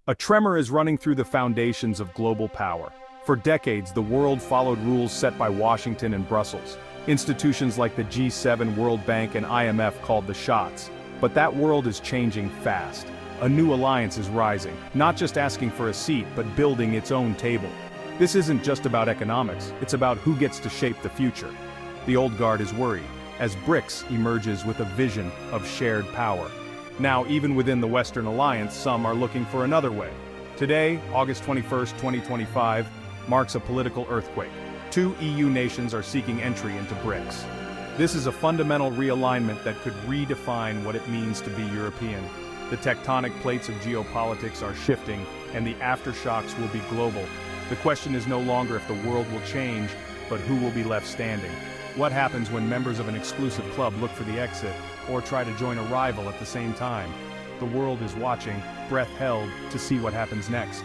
A tremor is running through the foundations of global power. For decades, the world followed rules set by Washington and Brussels. Institutions like the G7, World Bank, and IMF called the shots. But that world is changing fast. A new alliance is rising, not just asking for a seat, but building its own table. This isn't just about economics, it's about who gets to shape the future. The old guard is worried, as BRICS emerges with a vision of shared power. Now, even within the Western Alliance, some are looking for another way. Today, August 21st, 2025, marks a political earthquake. 2 EU nations are seeking entry into BRICS. This is a fundamental realignment that could redefine what it means to be European. The tectonic plates of geopolitics are shifting, and the aftershocks will be global. The question is no longer if the world will change, but who will be left standing. What happens when members of an exclusive club look for the exit, or try to join a rival at the same time? The world is watching, breath held, to see what happens next.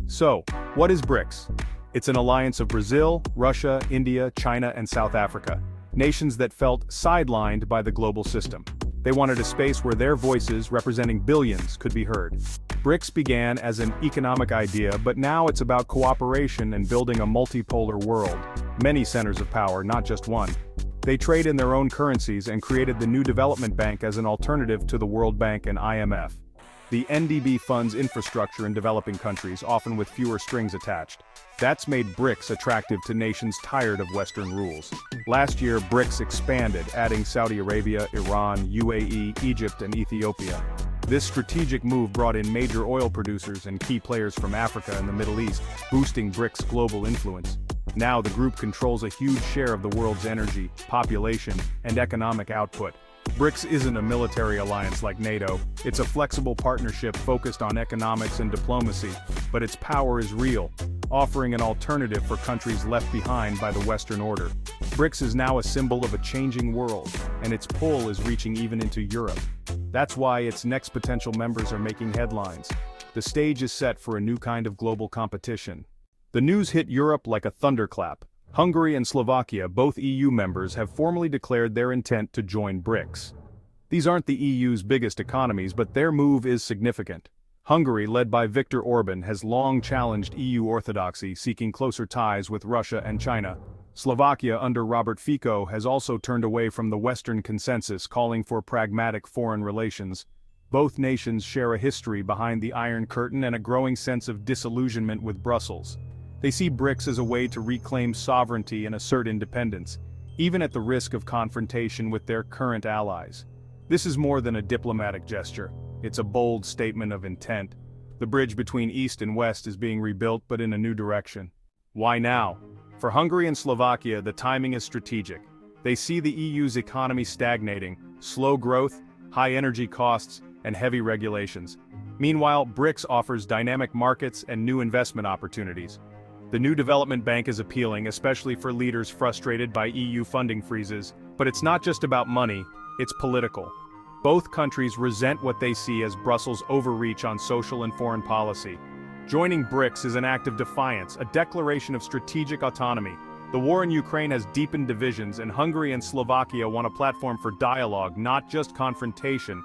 So, what is BRICS? It's an alliance of Brazil, Russia, India, China, and South Africa. Nations that felt sidelined by the global system. They wanted a space where their voices, representing billions, could be heard. BRICS began as an economic idea, but now it's about cooperation and building a multipolar world. Many centers of power, not just one. They trade in their own currencies and created the new development bank as an alternative to the World Bank and IMF. The NDB funds infrastructure in developing countries, often with fewer strings attached. That's made BRICS attractive to nations tired of Western rules. Last year, BRICS expanded, adding Saudi Arabia, Iran, UAE, Egypt, and Ethiopia. This strategic move brought in major oil producers and key players from Africa and the Middle East, boosting BRICS' global influence. Now the group controls a huge share of the world's energy, population, and economic output. BRICS isn't a military alliance like NATO, it's a flexible partnership focused on economics and diplomacy, but its power is real, offering an alternative for countries left behind by the Western order. BRICS is now a symbol of a changing world, and its pull is reaching even into Europe. That's why its next potential members are making headlines. The stage is set for a new kind of global competition. The news hit Europe like a thunderclap. Hungary and Slovakia, both EU members, have formally declared their intent to join BRICS. These aren't the EU's biggest economies, but their move is significant. Hungary, led by Viktor Orbán, has long challenged EU orthodoxy, seeking closer ties with Russia and China. Slovakia, under Robert Fico, has also turned away from the Western consensus, calling for pragmatic foreign relations. Both nations share a history behind the Iron Curtain and a growing sense of disillusionment with Brussels. They see BRICS as a way to reclaim sovereignty and assert independence, even at the risk of confrontation with their current allies. This is more than a diplomatic gesture. It's a bold statement of intent. The bridge between East and West is being rebuilt, but in a new direction. Why now? For Hungary and Slovakia, the timing is strategic. They see the EU's economy stagnating, slow growth, high energy costs, and heavy regulations. Meanwhile, BRICS offers dynamic markets and new investment opportunities. The new development bank is appealing, especially for leaders frustrated by EU funding freezes. But it's not just about money, it's political. Both countries resent what they see as Brussels' overreach on social and foreign policy. Joining BRICS is an act of defiance, a declaration of strategic autonomy. The war in Ukraine has deepened divisions, and Hungary and Slovakia want a platform for dialogue, not just confrontation.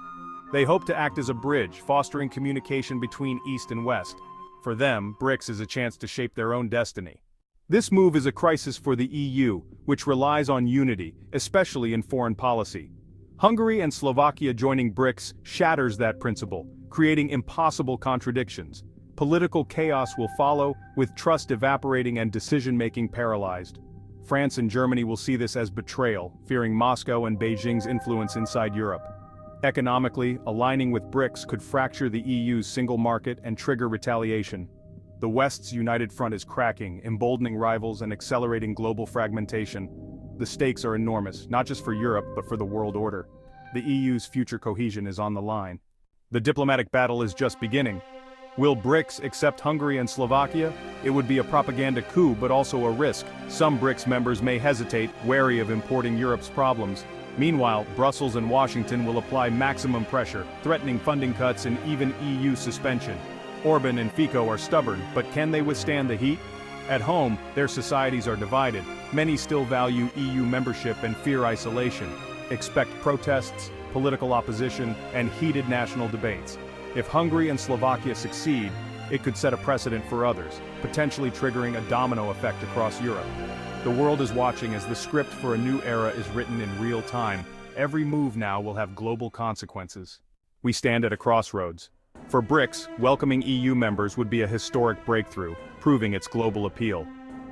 They hope to act as a bridge, fostering communication between East and West. For them, BRICS is a chance to shape their own destiny. This move is a crisis for the EU, which relies on unity, especially in foreign policy. Hungary and Slovakia joining BRICS shatters that principle, creating impossible contradictions. Political chaos will follow, with trust evaporating and decision-making paralyzed. France and Germany will see this as betrayal, fearing Moscow and Beijing's influence inside Europe. Economically, aligning with BRICS could fracture the EU's single market and trigger retaliation. The West's united front is cracking, emboldening rivals and accelerating global fragmentation. The stakes are enormous, not just for Europe, but for the world order. The EU's future cohesion is on the line. The diplomatic battle is just beginning. Will BRICS accept Hungary and Slovakia? It would be a propaganda coup, but also a risk. Some BRICS members may hesitate, wary of importing Europe's problems. Meanwhile, Brussels and Washington will apply maximum pressure, threatening funding cuts and even EU suspension. Orbán and Fico are stubborn, but can they withstand the heat? At home, their societies are divided. Many still value EU membership and fear isolation. Expect protests, political opposition, and heated national debates. If Hungary and Slovakia succeed, It could set a precedent for others, potentially triggering a domino effect across Europe. The world is watching as the script for a new era is written in real time. Every move now will have global consequences. We stand at a crossroads. For BRICS, welcoming EU members would be a historic breakthrough, proving its global appeal.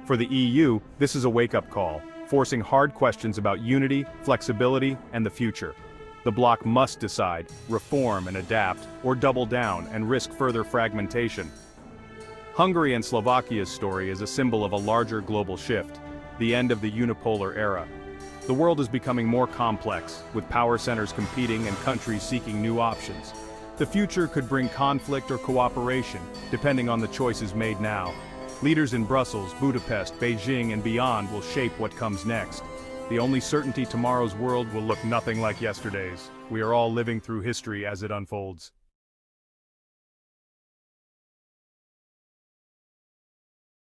For the EU, this is a wake-up call, forcing hard questions about unity, flexibility, and the future. The bloc must decide, reform and adapt, or double down and risk further fragmentation. Hungary and Slovakia's story is a symbol of a larger global shift, the end of the unipolar era. The world is becoming more complex, with power centers competing and countries seeking new options. The future could bring conflict or cooperation, depending on the choices made now. Leaders in Brussels, Budapest, Beijing, and beyond will shape what comes next. The only certainty tomorrow's world will look nothing like yesterday's. We are all living through history as it unfolds.